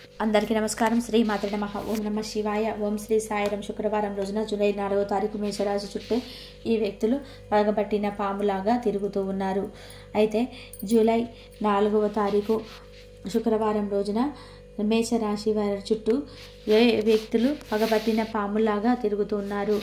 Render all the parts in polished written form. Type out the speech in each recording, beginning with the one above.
అందరికీ నమస్కారం. శ్రీ మాత్రే నమః. ఓం నమ శివాయ. ఓం శ్రీ సాయిరం. శుక్రవారం రోజున జూలై 4వ తారీఖు మేషరాశి చుట్టూ ఈ వ్యక్తులు పగబట్టిన పాములాగా తిరుగుతూ ఉన్నారు. అయితే జూలై 4వ తారీఖు శుక్రవారం రోజున మేషరాశి వారి చుట్టూ ఏ వ్యక్తులు పగబట్టిన పాములాగా తిరుగుతూ ఉన్నారు,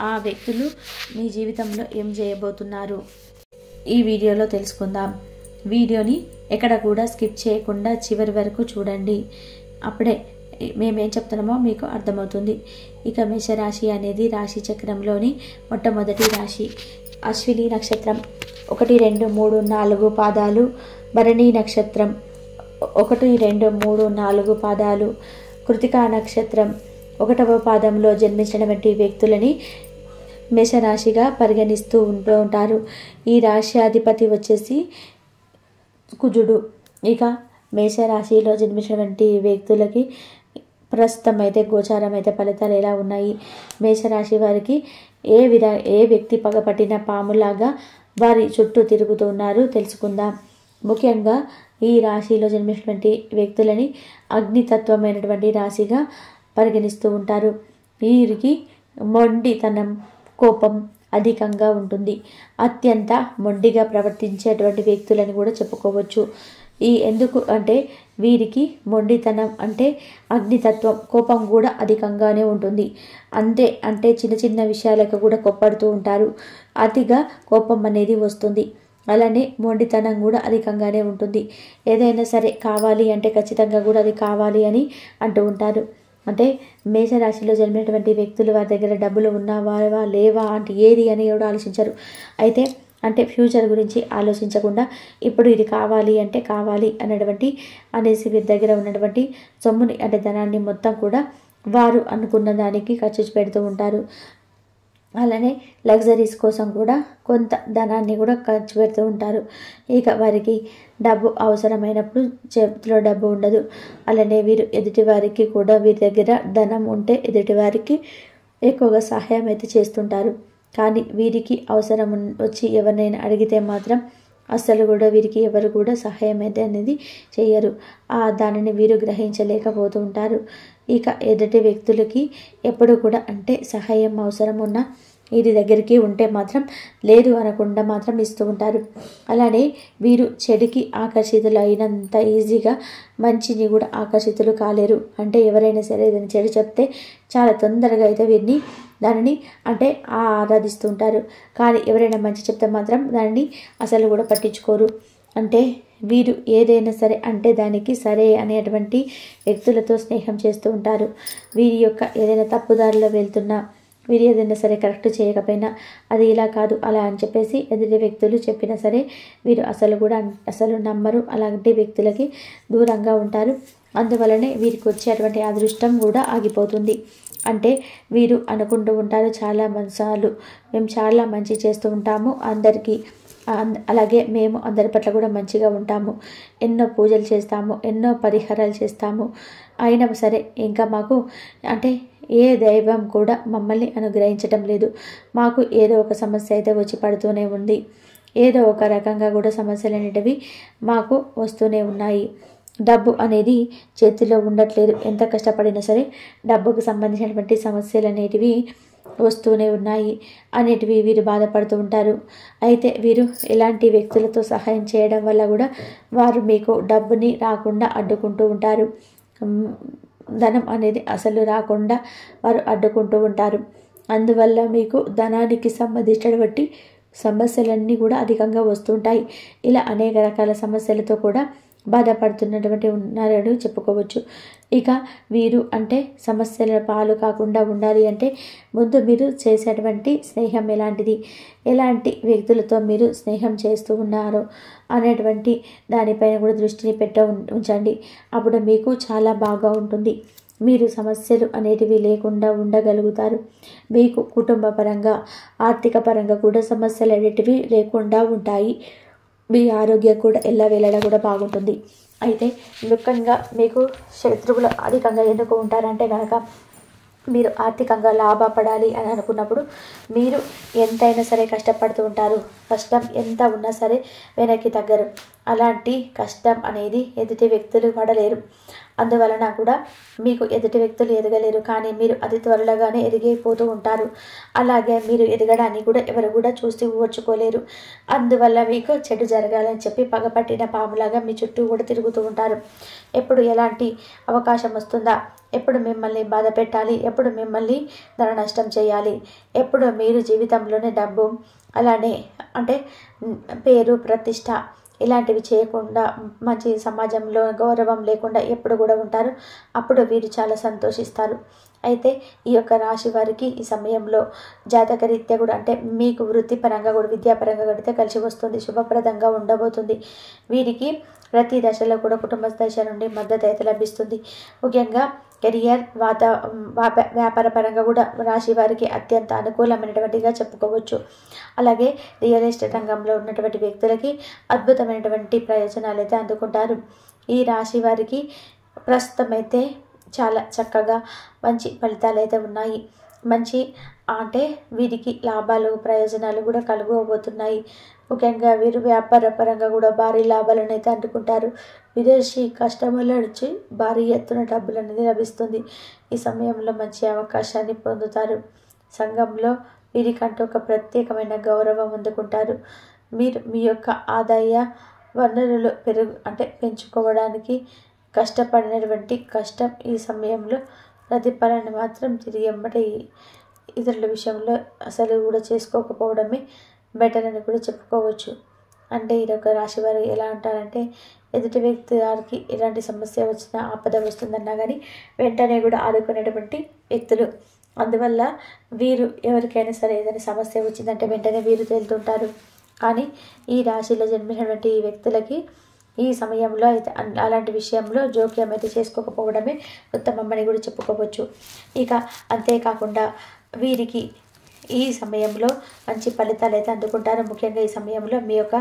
ఆ వ్యక్తులు మీ జీవితంలో ఏం చేయబోతున్నారు, ఈ వీడియోలో తెలుసుకుందాం. వీడియోని ఎక్కడ కూడా స్కిప్ చేయకుండా చివరి వరకు చూడండి. అప్పుడే మేమేం చెప్తున్నామో మీకు అర్థమవుతుంది. ఇక మేషరాశి అనేది రాశి చక్రంలోని మొట్టమొదటి రాశి. అశ్విని నక్షత్రం 1, 2, 3, 4 పాదాలు, భరణి నక్షత్రం 1, 2, 3, 4 పాదాలు, కృతికా నక్షత్రం 1వ పాదంలో జన్మించినటువంటి వ్యక్తులని మేషరాశిగా పరిగణిస్తూ ఉంటారు. ఈ రాశి అధిపతి వచ్చేసి కుజుడు. ఇక మేషరాశిలో జన్మించినటువంటి వ్యక్తులకి ప్రస్తుతం అయితే గోచారం అయితే ఫలితాలు ఎలా ఉన్నాయి, మేషరాశి వారికి ఏ వ్యక్తి పగపట్టిన పాములాగా వారి చుట్టూ తిరుగుతూ ఉన్నారు తెలుసుకుందాం. ముఖ్యంగా ఈ రాశిలో జన్మించినటువంటి వ్యక్తులని అగ్నితత్వమైనటువంటి రాశిగా పరిగణిస్తూ ఉంటారు. వీరికి మొండితనం, కోపం అధికంగా ఉంటుంది. అత్యంత మొండిగా ప్రవర్తించేటువంటి వ్యక్తులని కూడా చెప్పుకోవచ్చు. ఎందుకు అంటే వీరికి మొండితనం అంటే అగ్నితత్వం, కోపం కూడా అధికంగానే ఉంటుంది. అంటే చిన్న చిన్న విషయాలకు కూడా కోప్పడుతూ ఉంటారు. అతిగా కోపం అనేది వస్తుంది. అలానే మొండితనం కూడా అధికంగానే ఉంటుంది. ఏదైనా సరే కావాలి అంటే ఖచ్చితంగా కూడా అది కావాలి అని అంటూ ఉంటారు. అంటే మేషరాశిలో జన్మినటువంటి వ్యక్తులు వారి దగ్గర డబ్బులు ఉన్నావా లేవా అంటే ఏది అని ఎవరు ఆలోచించరు. అయితే ఫ్యూచర్ గురించి ఆలోచించకుండా ఇప్పుడు ఇది కావాలి అంటే కావాలి అనేసి వీరి దగ్గర ఉన్నటువంటి సొమ్ముని ధనాన్ని మొత్తం కూడా వారు అనుకున్న దానికి ఖర్చు పెడుతూ ఉంటారు. అలానే లగ్జరీస్ కోసం కూడా కొంత ధనాన్ని కూడా ఖర్చు పెడుతూ ఉంటారు. ఇక వారికి డబ్బు అవసరమైనప్పుడు చేతిలో డబ్బు ఉండదు. అలానే వీరు ఎదుటివారికి కూడా వీరి దగ్గర ధనం ఉంటే ఎదుటివారికి ఎక్కువగా సహాయం అయితే చేస్తుంటారు. కానీ వీరికి అవసరం వచ్చి ఎవరినైనా అడిగితే మాత్రం అస్సలు కూడా వీరికి ఎవరు కూడా సహాయం అయితే అనేది చేయరు. దానిని వీరు గ్రహించలేకపోతూ ఉంటారు. ఇక ఎదుటి వ్యక్తులకి ఎప్పుడు కూడా సహాయం అవసరం ఉన్న వీరి దగ్గరికి ఉంటే మాత్రం లేదు అనకుండా మాత్రం ఇస్తూ ఉంటారు. అలానే వీరు చెడుకి ఆకర్షితులు అయినంత ఈజీగా మంచిని కూడా ఆకర్షితులు కాలేరు. ఎవరైనా సరే ఏదైనా చెడు చెప్తే చాలా తొందరగా అయితే వీరిని దానిని ఆరాధిస్తూ ఉంటారు. కానీ ఎవరైనా మంచి చెప్తే మాత్రం దానిని అసలు కూడా పట్టించుకోరు. వీరు ఏదైనా సరే దానికి సరే అనేటువంటి వ్యక్తులతో స్నేహం చేస్తూ ఉంటారు. వీరి యొక్క ఏదైనా తప్పుదారిలో వెళ్తున్నా, వీరు ఏదైనా సరే కరెక్ట్ చేయకపోయినా అది ఇలా కాదు అలా అని చెప్పేసి ఎదుటి వ్యక్తులు చెప్పినా సరే వీరు అసలు నమ్మరు. అలాంటి వ్యక్తులకి దూరంగా ఉంటారు. అందువలనే వీరికి వచ్చేటువంటి అదృష్టం కూడా ఆగిపోతుంది. వీరు అనుకుంటూ ఉంటారు చాలా మంచాలు మేము చాలా మంచి చేస్తూ ఉంటాము అందరికీ, అలాగే మేము అందరి పట్ల కూడా మంచిగా ఉంటాము, ఎన్నో పూజలు చేస్తాము, ఎన్నో పరిహారాలు చేస్తాము, అయినా సరే ఇంకా మాకు ఏ దైవం కూడా మమ్మల్ని అనుగ్రహించటం లేదు. మాకు ఏదో ఒక సమస్య అయితే వచ్చి పడుతూనే ఉంది. ఏదో ఒక రకంగా కూడా సమస్యలు అనేటివి మాకు వస్తూనే ఉన్నాయి. డబ్బు అనేది చేతిలో ఉండట్లేదు. ఎంత కష్టపడినా సరే డబ్బుకు సంబంధించినటువంటి సమస్యలు అనేటివి వస్తూనే ఉన్నాయి అనేటివి వీరు బాధపడుతూ ఉంటారు. అయితే వీరు ఎలాంటి వ్యక్తులతో సహాయం చేయడం వల్ల కూడా వారు మీకు డబ్బుని రాకుండా అడ్డుకుంటూ ఉంటారు. ధనం అనేది అసలు రాకుండా వారు అడ్డుకుంటూ ఉంటారు. అందువల్ల మీకు ధనానికి సంబంధించినటువంటి సమస్యలన్నీ కూడా అధికంగా వస్తుంటాయి. ఇలా అనేక రకాల సమస్యలతో కూడా బాధపడుతున్నటువంటి ఉన్నారని చెప్పుకోవచ్చు. ఇక వీరు సమస్యల పాలు కాకుండా ఉండాలి ముందు మీరు చేసేటువంటి స్నేహం ఎలాంటి వ్యక్తులతో మీరు స్నేహం చేస్తూ ఉన్నారో అనేటువంటి దానిపైన కూడా దృష్టిని ఉంచండి. అప్పుడు మీకు చాలా బాగా ఉంటుంది. మీరు సమస్యలు అనేటివి లేకుండా ఉండగలుగుతారు. మీకు కుటుంబ పరంగా, ఆర్థిక పరంగా కూడా సమస్యలు అనేటివి లేకుండా ఉంటాయి. మీ ఆరోగ్యం కూడా ఎల్లవేళలా కూడా బాగుంటుంది. అయితే ముఖ్యంగా మీకు శత్రువులు అధికంగా ఎందుకు ఉంటారంటే కనుక మీరు ఆర్థికంగా లాభపడాలి అని అనుకున్నప్పుడు మీరు ఎంతైనా సరే కష్టపడుతూ ఉంటారు. కష్టం ఎంత ఉన్నా సరే వెనక్కి తగ్గరు. అలాంటి కష్టం అనేది ఎదుటి వ్యక్తులు పడలేరు. అందువలన కూడా మీకు ఎదుటి వ్యక్తులు ఎదగలేరు, కానీ మీరు అతి త్వరలోగానే ఎదిగిపోతూ ఉంటారు. అలాగే మీరు ఎదగడాన్ని కూడా ఎవరు కూడా చూసి ఓర్చుకోలేరు. అందువల్ల మీకు చెడు జరగాలని చెప్పి పగపట్టిన పాములాగా మీ చుట్టూ కూడా తిరుగుతూ ఉంటారు. ఎప్పుడు ఎలాంటి అవకాశం వస్తుందా, ఎప్పుడు మిమ్మల్ని బాధ పెట్టాలి, ఎప్పుడు మిమ్మల్ని ధన నష్టం చేయాలి, ఎప్పుడు మీరు జీవితంలోనే డబ్బు అలానే అంటే పేరు ప్రతిష్ట ఇలాంటివి చేయకుండా మంచి సమాజంలో గౌరవం లేకుండా ఎప్పుడు కూడా ఉంటారు. అప్పుడు వీరు చాలా సంతోషిస్తారు. అయితే ఈ యొక్క రాశి వారికి ఈ సమయంలో జాతకరీత్యా కూడా అంటే మీకు వృత్తిపరంగా కూడా విద్యాపరంగా కూడా కలిసి వస్తుంది, శుభప్రదంగా ఉండబోతుంది. వీరికి ప్రతి దశలో కూడా కుటుంబ దశ నుండి మద్దతు అయితే లభిస్తుంది. ముఖ్యంగా కెరియర్ వ్యాపార పరంగా కూడా రాశి వారికి అత్యంత అనుకూలమైనటువంటిగా చెప్పుకోవచ్చు. అలాగే రియల్ ఎస్టేట్ రంగంలో ఉన్నటువంటి వ్యక్తులకి అద్భుతమైనటువంటి ప్రయోజనాలు అయితే అందుకుంటారు. ఈ రాశి వారికి ప్రస్తుతం అయితే చాలా చక్కగా మంచి ఫలితాలు అయితే ఉన్నాయి. మంచి అంటే వీరికి లాభాలు ప్రయోజనాలు కూడా కలుగబోతున్నాయి. ముఖ్యంగా వీరు వ్యాపార పరంగా కూడా భారీ లాభాలను అయితే అందుకుంటారు. విదేశీ కస్టమర్ల నుంచి భారీ ఎత్తున డబ్బులు అనేది లభిస్తుంది. ఈ సమయంలో మంచి అవకాశాన్ని పొందుతారు. సంఘంలో వీరికంటూ ఒక ప్రత్యేకమైన గౌరవం అందుకుంటారు. మీరు మీ యొక్క ఆదాయ వనరులు పెంచుకోవడానికి కష్టపడినటువంటి కష్టం ఈ సమయంలో ప్రతిఫలాన్ని మాత్రం తిరిగి ఎమ్మటే ఇతరుల విషయంలో అసలు కూడా చేసుకోకపోవడమే బెటర్ అని కూడా చెప్పుకోవచ్చు. అంటే ఈ యొక్క రాశి వారు ఎలా అంటారంటే ఎదుటి వ్యక్తి వారికి ఎలాంటి సమస్య వచ్చినా ఆపద వస్తుందన్నా కానీ వెంటనే కూడా ఆదుకునేటువంటి వ్యక్తులు. అందువల్ల వీరు ఎవరికైనా సరే ఏదైనా సమస్య వచ్చిందంటే వెంటనే వీరు తేలుతుంటారు. కానీ ఈ రాశిలో జన్మించినటువంటి ఈ వ్యక్తులకి ఈ సమయంలో అయితే అలాంటి విషయంలో జోక్యం అయితే చేసుకోకపోవడమే ఉత్తమమని కూడా చెప్పుకోవచ్చు. ఇక అంతేకాకుండా వీరికి ఈ సమయంలో మంచి ఫలితాలు అయితే అందుకుంటారు. ముఖ్యంగా ఈ సమయంలో మీ యొక్క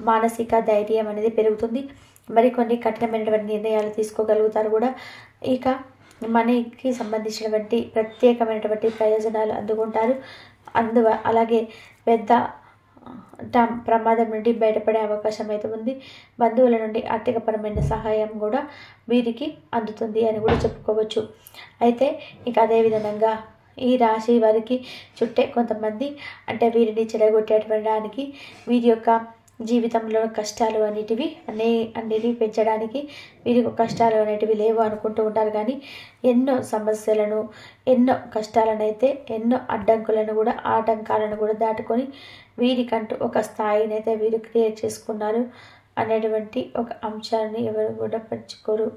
మానసిక ధైర్యం అనేది పెరుగుతుంది. మరికొన్ని కఠినమైనటువంటి నిర్ణయాలు తీసుకోగలుగుతారు కూడా. ఇక మనీకి సంబంధించినటువంటి ప్రత్యేకమైనటువంటి ప్రయోజనాలు అందుకుంటారు. అలాగే పెద్ద ప్రమాదం నుండి బయటపడే అవకాశం అయితే ఉంది. బంధువుల నుండి ఆర్థికపరమైన సహాయం కూడా వీరికి అందుతుంది అని కూడా చెప్పుకోవచ్చు. అయితే ఇక అదేవిధంగా ఈ రాశి వారికి చుట్టే కొంతమంది అంటే వీరిని చెడగొట్టేయడానికి వీరి యొక్క జీవితంలో కష్టాలు అన్నిటివి పెంచడానికి వీరికి కష్టాలు అనేటివి లేవు అనుకుంటూ ఉంటారు. కానీ ఎన్నో సమస్యలను ఎన్నో కష్టాలనైతే ఎన్నో ఆటంకాలను కూడా దాటుకొని వీరికంటూ ఒక స్థాయిని అయితే వీరు క్రియేట్ చేసుకున్నారు అనేటువంటి ఒక అంశాన్ని ఎవరు కూడా పంచుకోరు.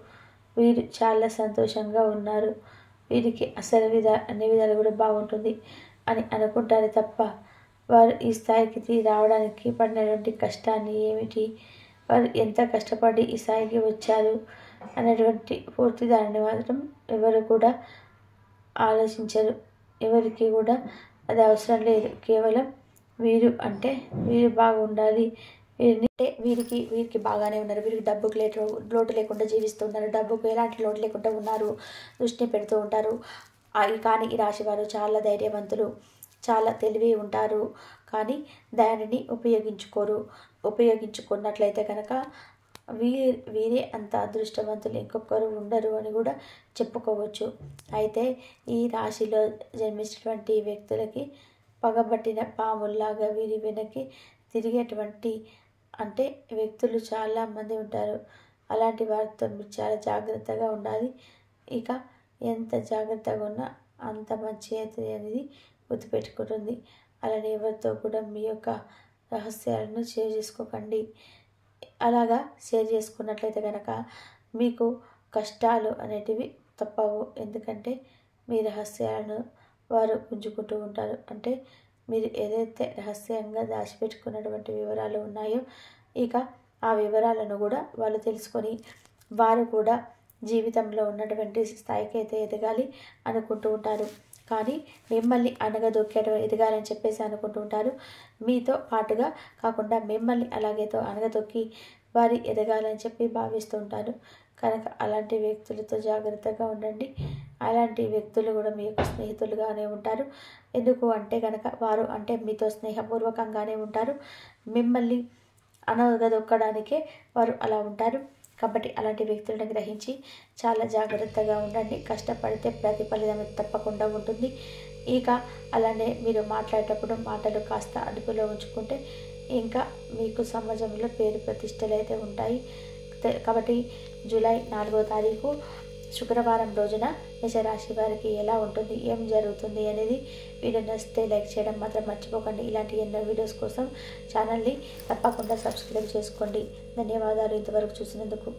వీరు చాలా సంతోషంగా ఉన్నారు, వీరికి అసలు అన్ని విధాలు కూడా బాగుంటుంది అని అనుకుంటారు తప్ప వారు ఈ స్థాయికి రావడానికి పడినటువంటి కష్టాన్ని ఏమిటి, వారు ఎంత కష్టపడి ఈ స్థాయికి వచ్చారు అనేటువంటి పూర్తి దానిని మాత్రం ఎవరు కూడా ఆలోచించరు. ఎవరికి కూడా అది అవసరం లేదు. కేవలం వీరు బాగుండాలి, వీరికి బాగానే ఉన్నారు, వీరికి డబ్బుకు లోటు లేకుండా జీవిస్తున్నారు, డబ్బుకు ఎలాంటి లోటు లేకుండా ఉన్నారు, దృష్టి పెడుతూ ఉంటారు. కానీ ఈ రాశి వారు చాలా ధైర్యవంతులు, చాలా తెలివి ఉంటారు. కానీ దానిని ఉపయోగించుకున్నట్లయితే కనుక వీరే అంత అదృష్టవంతులు ఇంకొకరు ఉండరు అని కూడా చెప్పుకోవచ్చు. అయితే ఈ రాశిలో జన్మించినటువంటి వ్యక్తులకి పగబట్టిన పాముల్లాగా వీరి వెనక్కి తిరిగేటువంటి వ్యక్తులు చాలామంది ఉంటారు. అలాంటి వారితో మీరు చాలా జాగ్రత్తగా ఉండాలి. ఇక ఎంత జాగ్రత్తగా ఉన్నా అంత మంచి అయితే అనేది గుర్తుపెట్టుకుంటుంది. అలానే ఎవరితో కూడా మీ యొక్క రహస్యాలను షేర్ చేసుకోకండి. అలాగా షేర్ చేసుకున్నట్లయితే కనుక మీకు కష్టాలు అనేటివి తప్పవు. ఎందుకంటే మీ రహస్యాలను వారు గుంజుకుంటూ ఉంటారు. మీరు ఏదైతే రహస్యంగా దాచిపెట్టుకున్నటువంటి వివరాలు ఉన్నాయో ఇక ఆ వివరాలను కూడా వాళ్ళు తెలుసుకొని వారు కూడా జీవితంలో ఉన్నటువంటి స్థాయికి అయితే ఎదగాలి అనుకుంటూ ఉంటారు. కానీ మిమ్మల్ని ఎదగాలని చెప్పేసి అనుకుంటూ ఉంటారు. మీతో పాటుగా కాకుండా మిమ్మల్ని అనగదొక్కి వారి ఎదగాలని చెప్పి భావిస్తూ ఉంటారు. కనుక అలాంటి వ్యక్తులతో జాగ్రత్తగా ఉండండి. అలాంటి వ్యక్తులు కూడా మీ యొక్క స్నేహితులుగానే ఉంటారు. ఎందుకు అంటే కనుక వారు మీతో స్నేహపూర్వకంగానే ఉంటారు. మిమ్మల్ని అనగదొక్కడానికే వారు అలా ఉంటారు. కాబట్టి అలాంటి వ్యక్తులను గ్రహించి చాలా జాగ్రత్తగా ఉండండి. కష్టపడితే ప్రతిఫలం తప్పకుండా ఉంటుంది. ఇక అలానే మీరు మాట్లాడేటప్పుడు మాటలు కాస్త అదుపులో ఉంచుకుంటే ఇంకా మీకు సమాజంలో పేరు ప్రతిష్టలు అయితే ఉంటాయి. కాబట్టి జూలై 4వ తారీఖు శుక్రవారం రోజున మేషరాశి వారికి ఎలా ఉంటుంది, ఏం జరుగుతుంది అనేది వీడియో నచ్చితే లైక్ చేయడం మాత్రం మర్చిపోకండి. ఇలాంటి ఎన్నో వీడియోస్ కోసం ఛానల్ని తప్పకుండా సబ్స్క్రైబ్ చేసుకోండి. ధన్యవాదాలు ఇంతవరకు చూసినందుకు.